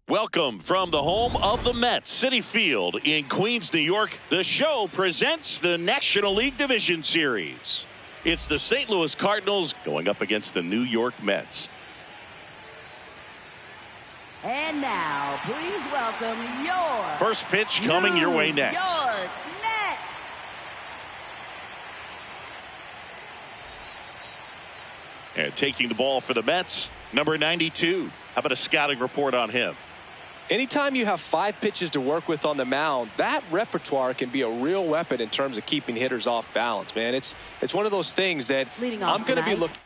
Welcome from the home of the Mets, Citi Field in Queens, New York. The show presents the National League Division Series. It's the St. Louis Cardinals going up against the New York Mets. And now, please welcome your first pitch coming your way next. New York Mets. And taking the ball for the Mets, number 92. How about a scouting report on him? Anytime you have 5 pitches to work with on the mound, that repertoire can be a real weapon in terms of keeping hitters off balance, man. It's one of those things that I'm going to be looking.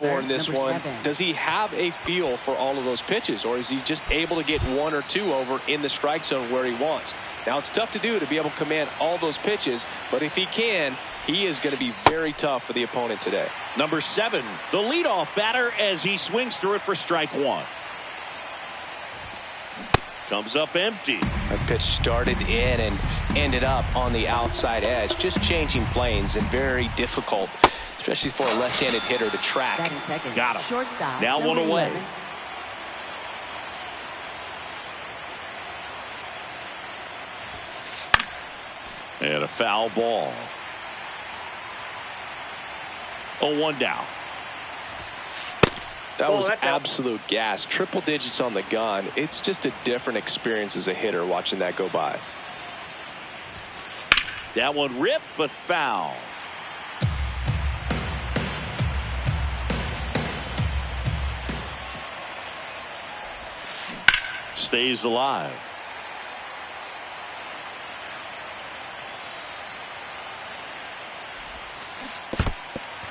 In this one, does he have a feel for all of those pitches, or is he just able to get 1 or 2 over in the strike zone where he wants? Now, it's tough to do to be able to command all those pitches, but if he can, he is going to be very tough for the opponent today. Number 7, the leadoff batter, as he swings through it for strike 1. Comes up empty. That pitch started in and ended up on the outside edge, just changing planes, and very difficult, especially for a left-handed hitter to track. Got him. Shortstop, now 1 away. 11. And a foul ball. 0-1 down. That was absolute gas. Triple digits on the gun. It's just a different experience as a hitter watching that go by. That one ripped, but foul. Stays alive.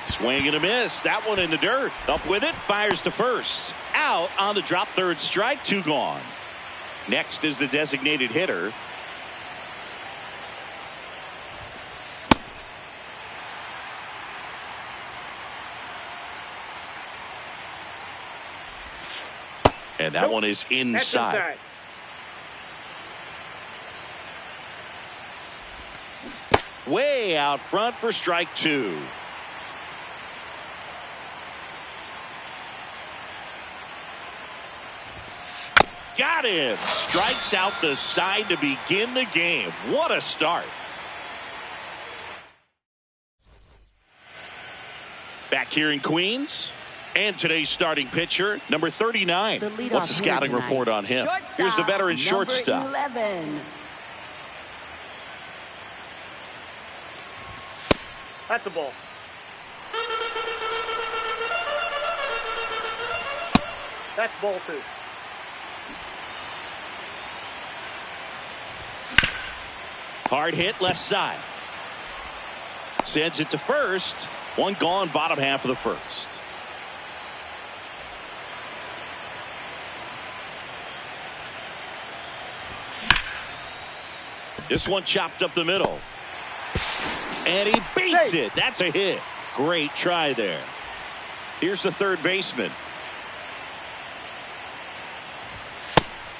Swing and a miss. That one in the dirt. Up with it. Fires to first. Out on the drop. 3rd strike. 2 gone. Next is the designated hitter. And that one is inside. Way out front for strike 2. Got him. Strikes out the side to begin the game. What a start. Back here in Queens. And today's starting pitcher, number 39. What's the scouting report on him? Here's the veteran shortstop. 11. That's a ball. That's ball 2. Hard hit left side. Sends it to first. 1 gone, bottom half of the first. This one chopped up the middle. And he beats it. That's a hit. Great try there. Here's the 3rd baseman.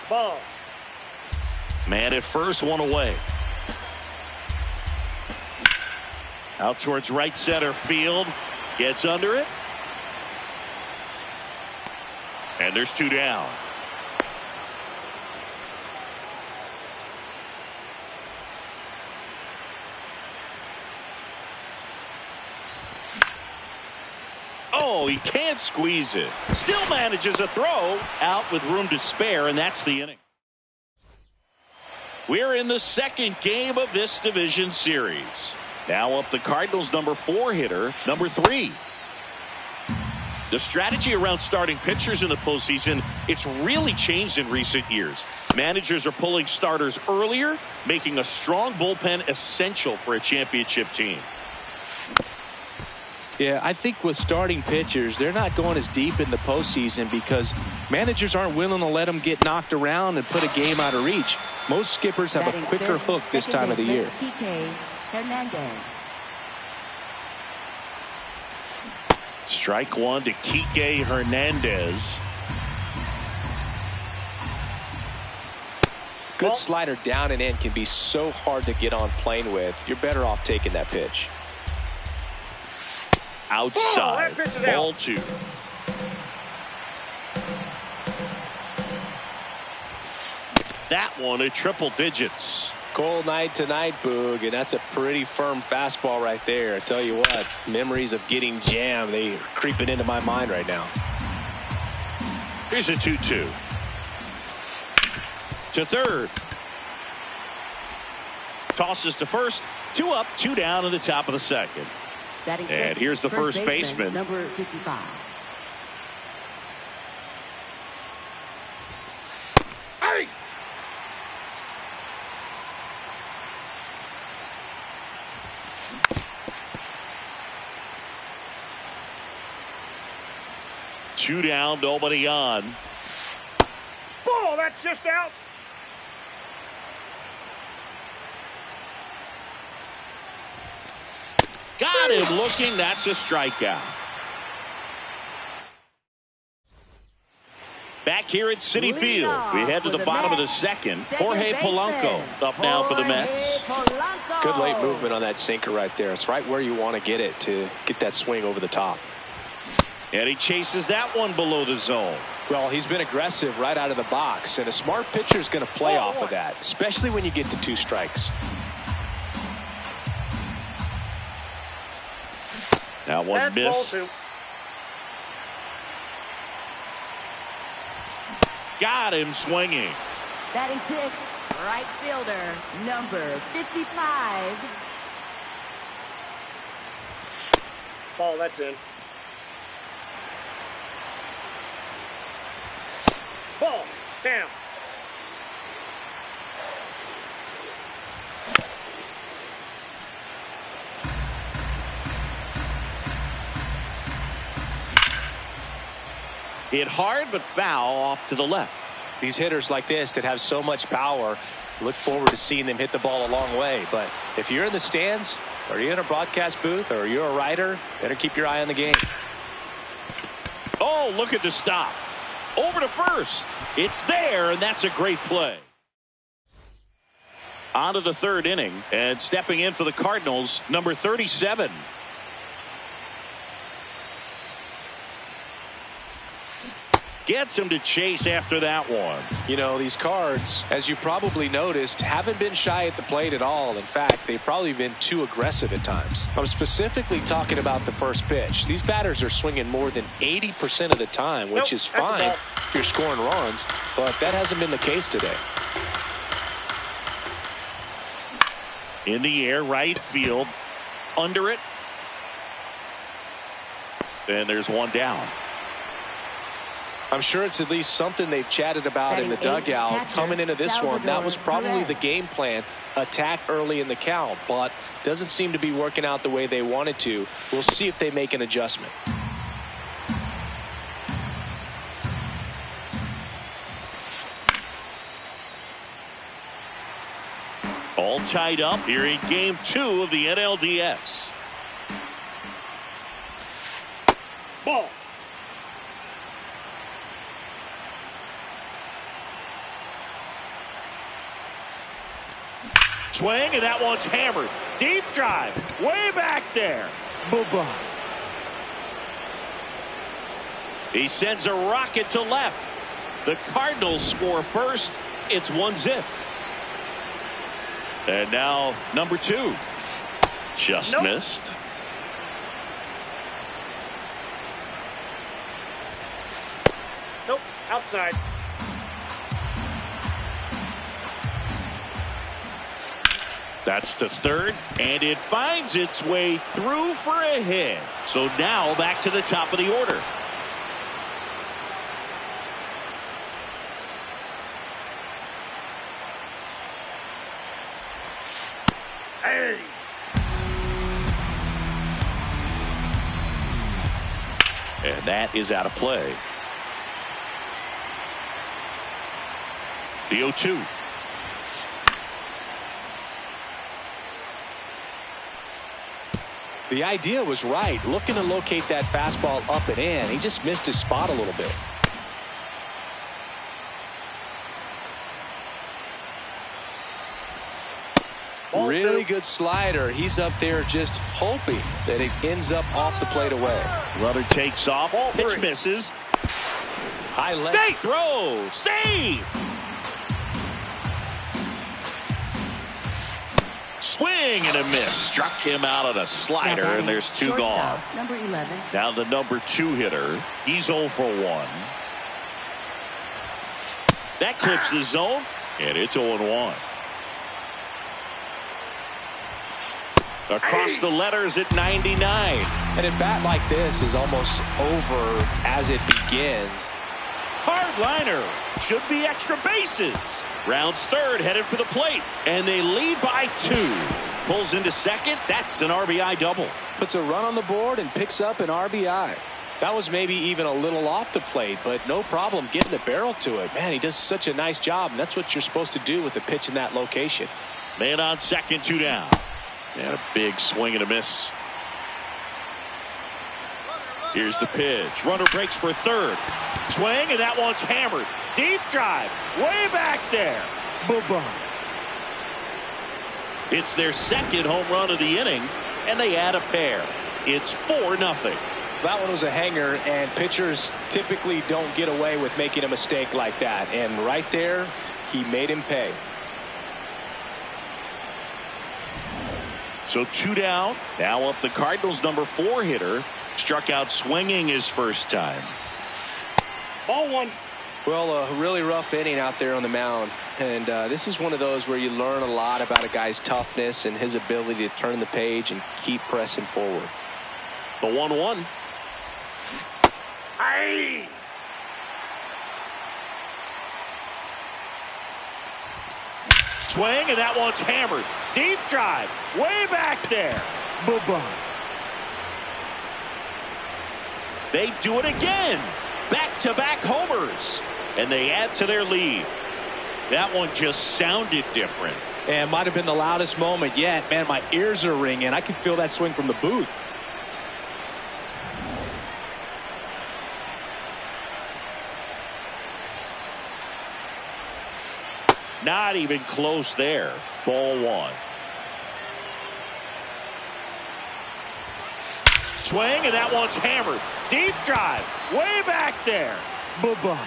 Ball. Man at first, 1 away. Out towards right center field. Gets under it. And there's 2 down. Oh, he can't squeeze it. Still manages a throw out with room to spare, and that's the inning. We're in the second game of this division series. Now up the Cardinals' number 4 hitter, number 3. The strategy around starting pitchers in the postseason, it's really changed in recent years. Managers are pulling starters earlier, making a strong bullpen essential for a championship team. Yeah, I think with starting pitchers, they're not going as deep in the postseason because managers aren't willing to let them get knocked around and put a game out of reach. Most skippers have a quicker hook this time of the year. Strike 1 to Kike Hernandez. Good slider down and in can be so hard to get on plane with. You're better off taking that pitch. Outside, ball 2. That one at triple digits. Cold night tonight, Boog, and that's a pretty firm fastball right there. I tell you what, memories of getting jammed, they are creeping into my mind right now. Here's a 2-2. To third. Tosses to first. 2 up, 2 down in the top of the second. And here's the first baseman. Number 55. Hey! Two down, nobody on. Ball, that's just out. Got him looking. That's a strikeout. Back here at Citi Field, we head to the bottom of the second. Jorge Polanco up now for the Mets. Good late movement on that sinker right there. It's right where you want to get it to get that swing over the top. And he chases that one below the zone. Well, he's been aggressive right out of the box, and a smart pitcher is going to play off of that, especially when you get to 2 strikes. Now one missed. Got him swinging. Batting 6, right fielder, number 55. Ball, that's in. Ball, down. Hit hard but foul off to the left. These hitters like this that have so much power, look forward to seeing them hit the ball a long way. But if you're in the stands, or you're in a broadcast booth, or you're a writer, better keep your eye on the game. Oh, look at the stop. Over to first. It's there, and that's a great play. On to the third inning, and stepping in for the Cardinals, number 37. Gets him to chase after that one. You know, these Cards, as you probably noticed, haven't been shy at the plate at all. In fact, they've probably been too aggressive at times. I'm specifically talking about the first pitch. These batters are swinging more than 80% of the time, which is fine if you're scoring runs, but that hasn't been the case today. In the air, right field. Under it. And there's one down. I'm sure it's at least something they've chatted about in the dugout coming into this one. That was probably the game plan. Attack early in the count, but doesn't seem to be working out the way they wanted to. We'll see if they make an adjustment. All tied up here in game 2 of the NLDS. Ball. Swing, and that one's hammered. Deep drive. Way back there. Bye-bye. He sends a rocket to left. The Cardinals score first. It's 1-0. And now number 2. Just missed. Nope. Outside. That's the third, and it finds its way through for a hit. So now back to the top of the order. Hey. And that is out of play. The 0-2. The idea was right, looking to locate that fastball up and in. He just missed his spot a little bit. Really good slider. He's up there just hoping that it ends up off the plate away. Runner takes off. Pitch misses. High leg throw. Save. Swing and a miss. Struck him out on a slider, and there's 2 gone. Number 11. Now the number 2 hitter. He's 0 for 1. That clips the zone, and it's 0-1. Across the letters at 99. And a bat like this is almost over as it begins. Hard liner. Should be extra bases. Rounds third, headed for the plate. And they lead by 2. Pulls into second. That's an RBI double. Puts a run on the board and picks up an RBI. That was maybe even a little off the plate, but no problem getting the barrel to it. Man, he does such a nice job, and that's what you're supposed to do with a pitch in that location. Man on second, 2 down. And a big swing and a miss. Here's the pitch. Runner breaks for third. Swing, and that one's hammered. Deep drive. Way back there. Boom. It's their second home run of the inning, and they add a pair. It's 4-0. That one was a hanger, and pitchers typically don't get away with making a mistake like that. And right there, he made him pay. So 2 down. Now up the Cardinals' number 4 hitter. Struck out swinging his first time. Ball 1. Well, a really rough inning out there on the mound. And this is one of those where you learn a lot about a guy's toughness and his ability to turn the page and keep pressing forward. The 1-1. Hey. Swing, and that one's hammered. Deep drive. Way back there. Boom. They do it again. Back-to-back homers. And they add to their lead. That one just sounded different. And might have been the loudest moment yet. Man, my ears are ringing. I can feel that swing from the booth. Not even close there. Ball 1. Swing, and that one's hammered. Deep drive. Way back there. Boom.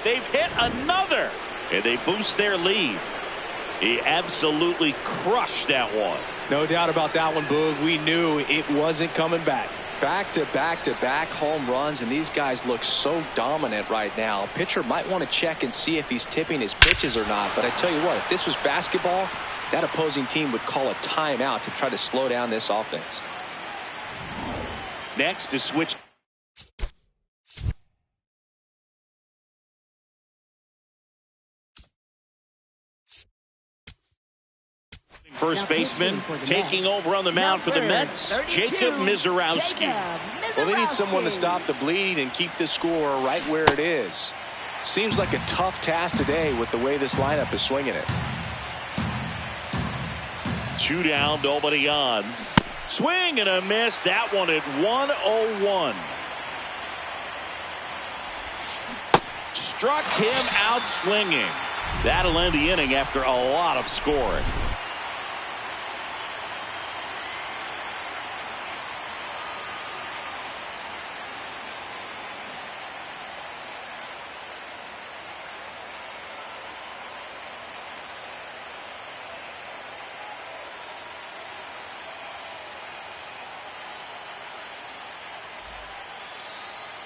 They've hit another, and they boost their lead. He absolutely crushed that one. No doubt about that one, Boog. We knew it wasn't coming back. Back-to-back-to-back home runs, and these guys look so dominant right now. Pitcher might want to check and see if he's tipping his pitches or not. But I tell you what, if this was basketball, that opposing team would call a timeout to try to slow down this offense. Next to switch. First baseman taking over on the mound for the Mets, Jacob Mizorowski. Well, they need someone to stop the bleed and keep the score right where it is. Seems like a tough task today with the way this lineup is swinging it. 2 down, nobody on. Swing and a miss. That one at 1-0-1. Struck him out swinging. That'll end the inning after a lot of scoring.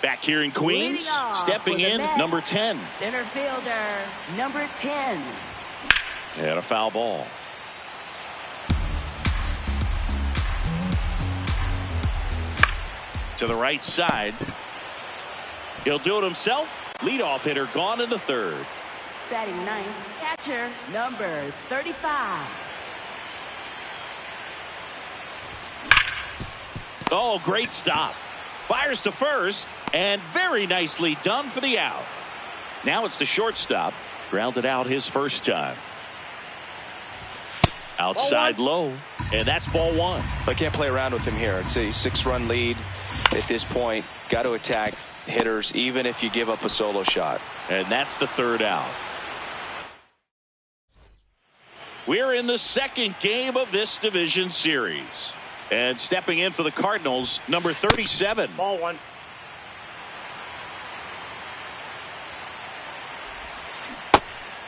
Back here in Queens, stepping in, number 10. Center fielder, number 10. And a foul ball. To the right side. He'll do it himself. Leadoff hitter gone in the third. Batting ninth, catcher, number 35. Oh, great stop. Fires to first, and very nicely done for the out. Now it's the shortstop. Grounded out his first time. Outside low, and that's ball one. I can't play around with him here. It's a 6-run lead at this point. Got to attack hitters, even if you give up a solo shot. And that's the third out. We're in the second game of this division series. And stepping in for the Cardinals, number 37. Ball one.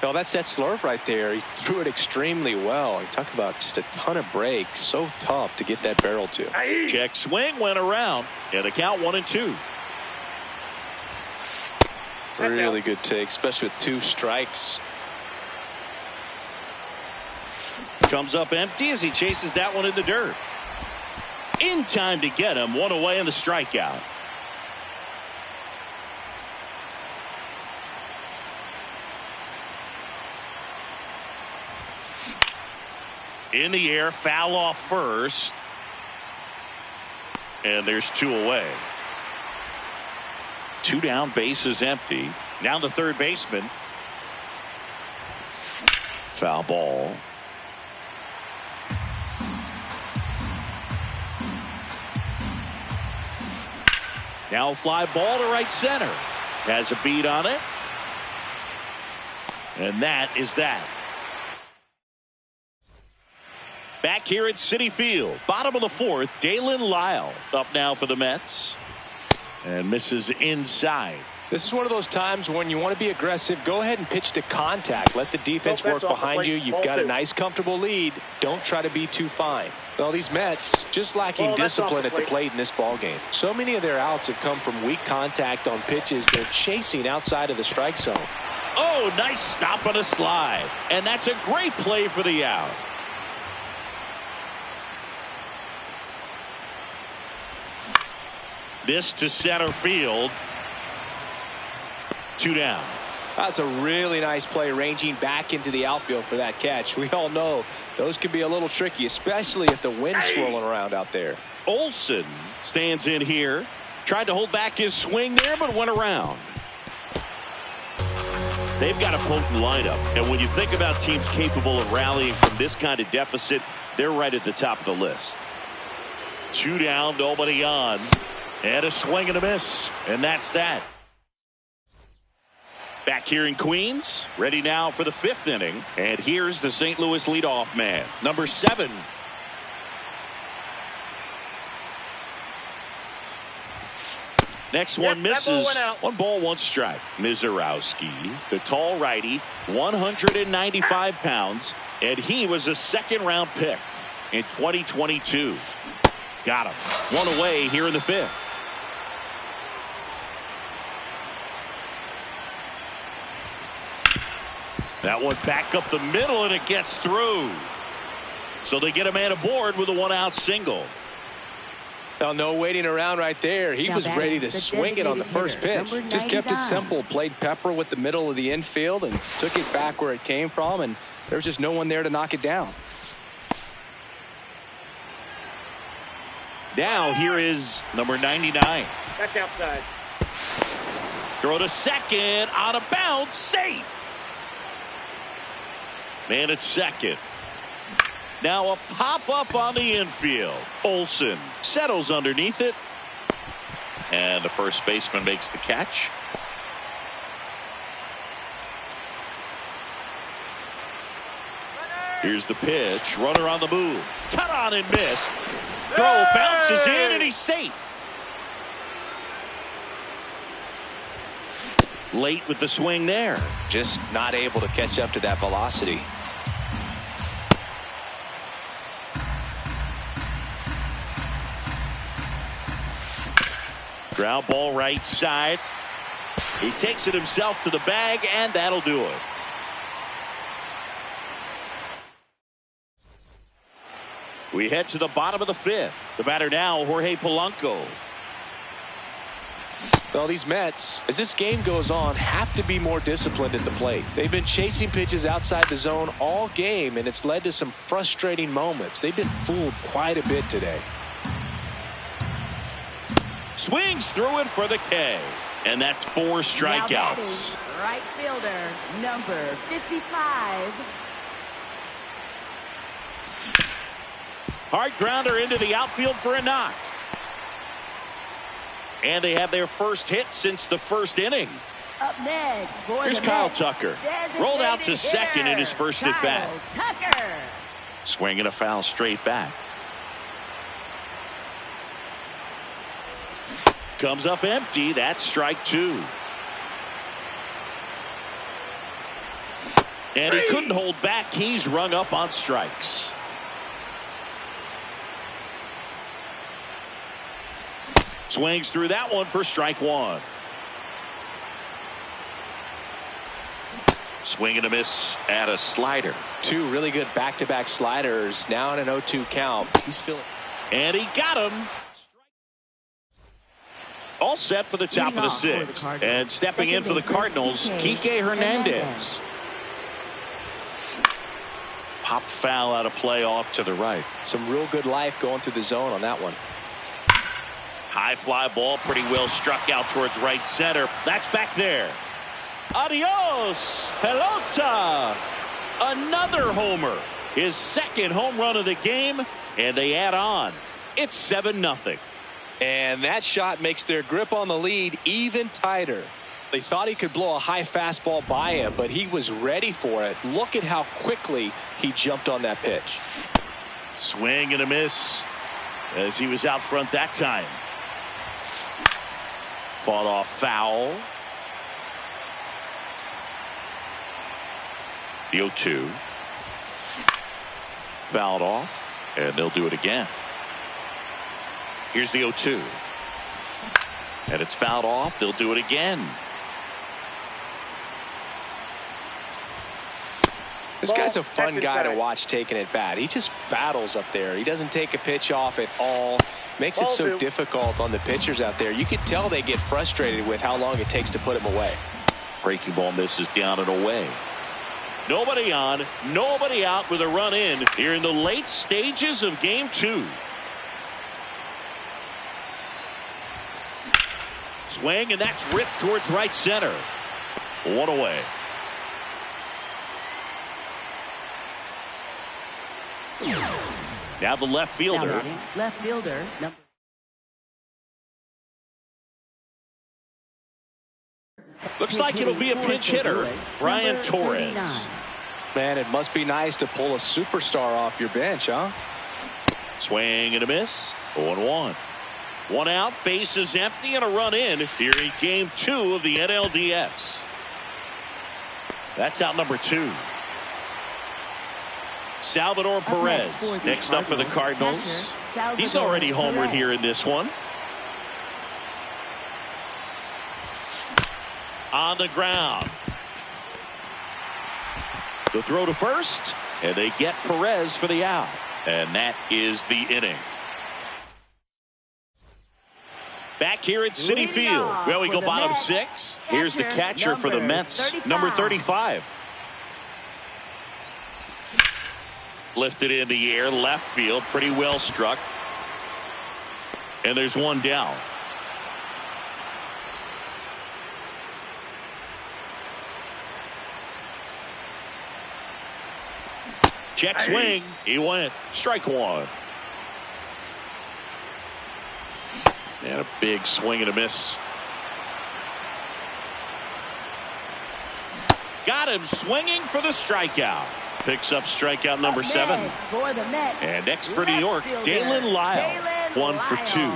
Well, that's that slurve right there. He threw it extremely well. You talk about just a ton of breaks. So tough to get that barrel to. Aye. Check swing went around. And the count 1-2. Really good take, especially with 2 strikes. Comes up empty as he chases that one in the dirt. In time to get him. One away in the strikeout. In the air, foul off first. And there's 2 away. 2 down, base is empty. Now the third baseman. Foul ball. Now a fly ball to right center. Has a beat on it. And that is that. Back here at Citi Field, bottom of the fourth, Dalen Lyle up now for the Mets. And misses inside. This is one of those times when you want to be aggressive. Go ahead and pitch to contact. Let the defense work behind you. You've got a nice, comfortable lead. Don't try to be too fine. Well, these Mets just lacking discipline at the plate in this ball game. So many of their outs have come from weak contact on pitches they're chasing outside of the strike zone. Oh, nice stop on a slide. And that's a great play for the out. This to center field. 2 down. That's a really nice play, ranging back into the outfield for that catch. We all know those can be a little tricky, especially if the wind's swirling around out there. Olsen stands in here. Tried to hold back his swing there, but went around. They've got a potent lineup, and when you think about teams capable of rallying from this kind of deficit, they're right at the top of the list. 2 down, nobody on. And a swing and a miss. And that's that. Back here in Queens, ready now for the 5th inning. And here's the St. Louis leadoff man, number 7. Next one misses. 1 ball, 1 strike. Mizorowski, the tall righty, 195 pounds, and he was a 2nd-round pick in 2022. Got him. 1 away here in the 5th. That one back up the middle, and it gets through. So they get a man aboard with a 1-out single. Well, no waiting around right there. He was ready to swing it on the first pitch. Just kept it simple. Played pepper with the middle of the infield and took it back where it came from, and there was just no one there to knock it down. Now here is number 99. That's outside. Throw to second, out of bounds, safe. Man at second. Now a pop-up on the infield. Olsen settles underneath it. And the first baseman makes the catch. Here's the pitch. Runner on the move. Cut on and miss. Throw bounces in, and he's safe. Late with the swing there. Just not able to catch up to that velocity. Ground ball right side. He takes it himself to the bag, and that'll do it. We head to the bottom of the fifth. The batter now, Jorge Polanco. Well, these Mets, as this game goes on, have to be more disciplined at the plate. They've been chasing pitches outside the zone all game, and it's led to some frustrating moments. They've been fooled quite a bit today. Swings through it for the K. And that's 4 strikeouts. Right fielder, number 55. Hard grounder into the outfield for a knock. And they have their first hit since the first inning. Up next for Here's the Kyle Mets, Tucker. designated Rolled out to second in hitter, his first Kyle at bat. Tucker. Swinging a foul straight back. Comes up empty. That's strike 2. And he couldn't hold back. He's rung up on strikes. Swings through that one for strike 1. Swing and a miss at a slider. 2 really good back-to-back sliders. Now in an 0-2 count. He's feeling. And he got him. All set for the top of the 6th. And stepping in for the Cardinals, Kike Hernandez. Pop foul out of play off to the right. Some real good life going through the zone on that one. High fly ball, pretty well struck out towards right center. That's back there. Adios, pelota. Another homer. His second home run of the game, and they add on. It's 7-0. And that shot makes their grip on the lead even tighter. They thought he could blow a high fastball by him, but he was ready for it. Look at how quickly he jumped on that pitch. Swing and a miss as he was out front that time. Fought off foul. The 0-2. Fouled off, and they'll do it again. Here's the 0-2. And it's fouled off. They'll do it again. This guy's a fun guy to watch taking at bat. He just battles up there. He doesn't take a pitch off at all. Makes it so difficult on the pitchers out there. You could tell they get frustrated with how long it takes to put him away. Breaking ball misses down and away. Nobody on, nobody out with a run in here in the late stages of game 2. Swing, and that's ripped towards right center. 1 away. Now the left fielder. Left fielder. Looks like it'll be a pinch hitter, Brian Torres. Man, it must be nice to pull a superstar off your bench, huh? Swing and a miss. 0-1. 1 out, bases empty, and a run in here in game 2 of the NLDS. That's out number 2. Salvador Perez next up for the Cardinals. He's already homered here in this one. On the ground. The throw to first, and they get Perez for the out. And that is the inning. Back here at Citi Field. Well, we go bottom 6. Here's the catcher for the Mets, number 35. Lifted in the air, left field, pretty well struck. And there's one down. Check swing. He went. Strike 1. And a big swing and a miss. Got him swinging for the strikeout. Picks up strikeout number 7. And next for New York, Dalen Lyle. 1 for 2.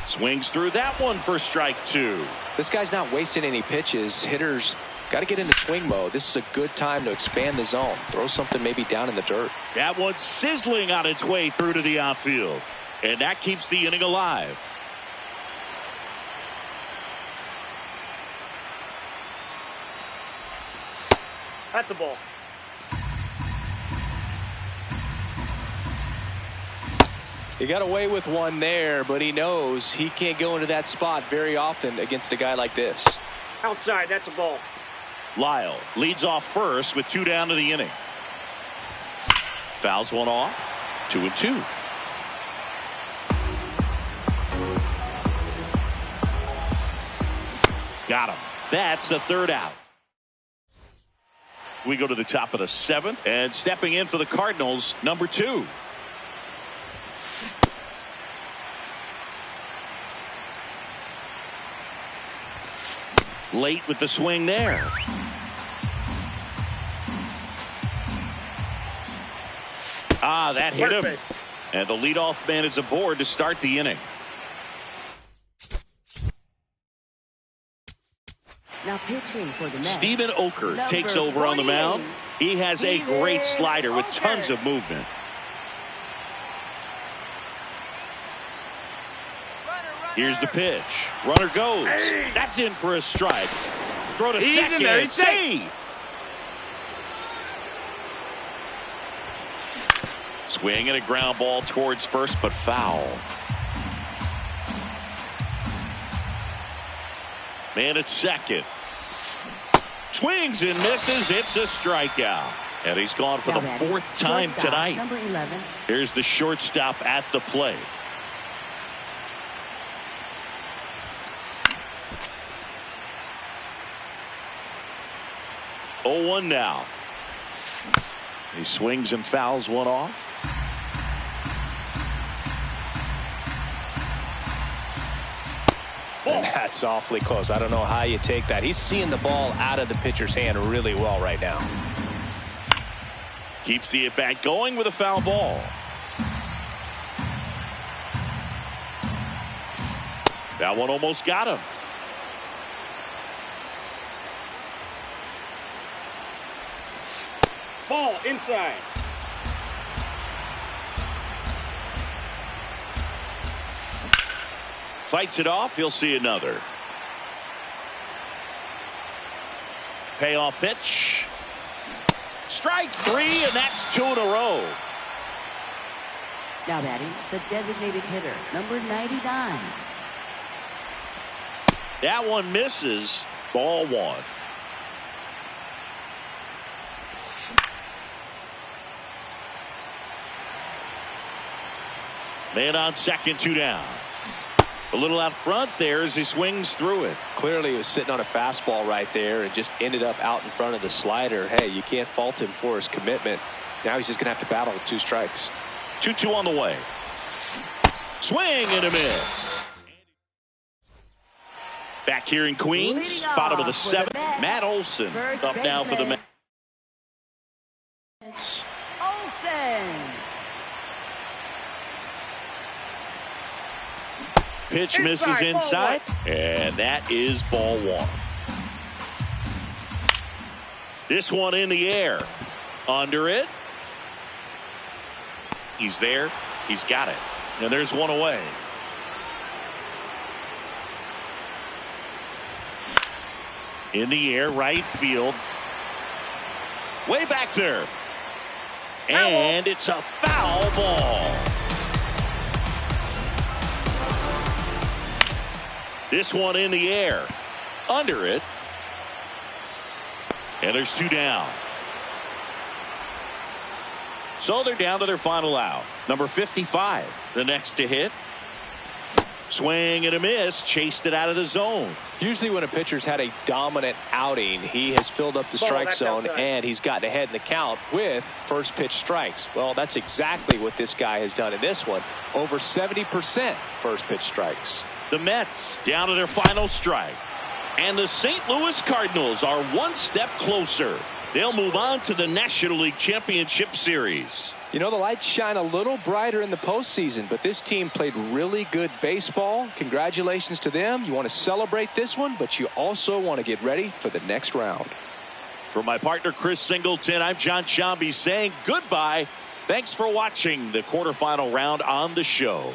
Swings through that one for strike 2. This guy's not wasting any pitches. Hitters Got to get into swing mode. This is a good time to expand the zone. Throw something maybe down in the dirt. That one's sizzling on its way through to the outfield. And that keeps the inning alive. That's a ball. He got away with one there, but he knows he can't go into that spot very often against a guy like this. Outside, that's a ball. Lyle leads off first with 2 down to the inning. Fouls one off. 2-2. Got him. That's the 3rd out. We go to the top of the 7th, and stepping in for the Cardinals, number 2. Late with the swing there. That hit him. And the leadoff man is aboard to start the inning. Now pitching for the Mets, Steven Oker number takes over on the mound. 48. He has a great slider with tons of movement. Here's the pitch. Runner goes. That's in for a strike. Throw to second. Save. Swing and a ground ball towards first, but foul. Man at second. Swings and misses. It's a strikeout. And he's gone for the 4th time tonight. Number 11. Here's the shortstop at the plate. Oh, 1 now. He swings and fouls one off. And that's awfully close. I don't know how you take that. He's seeing the ball out of the pitcher's hand really well right now. Keeps the at-bat going with a foul ball. That one almost got him. Ball inside. Fights it off. He'll see another. Payoff pitch. Strike 3, and that's 2 in a row. Now batting, the designated hitter, number 99. That one misses. Ball 1. Man on second, 2 down. A little out front there as he swings through it. Clearly he was sitting on a fastball right there and just ended up out in front of the slider. Hey, you can't fault him for his commitment. Now he's just going to have to battle with 2 strikes. 2-2 on the way. Swing and a miss. Back here in Queens, bottom of the 7th. Matt Olson up now for the Mets. Olson. Pitch misses inside, and that is ball 1. This one in the air. Under it. He's there. He's got it. And there's one away. In the air, right field. Way back there. And it's a foul ball. This one in the air. Under it. And there's 2 down. So they're down to their final out. Number 55, the next to hit. Swing and a miss. Chased it out of the zone. Usually when a pitcher's had a dominant outing, he has filled up the strike zone and he's gotten ahead in the count with first pitch strikes. Well, that's exactly what this guy has done in this one. Over 70% first pitch strikes. The Mets down to their final strike. And the St. Louis Cardinals are 1 step closer They'll move on to the National League Championship Series. You know, the lights shine a little brighter in the postseason, but this team played really good baseball. Congratulations to them. You want to celebrate this one, but you also want to get ready for the next round. For my partner, Chris Singleton, I'm John Shambi saying goodbye. Thanks for watching the quarterfinal round on the show.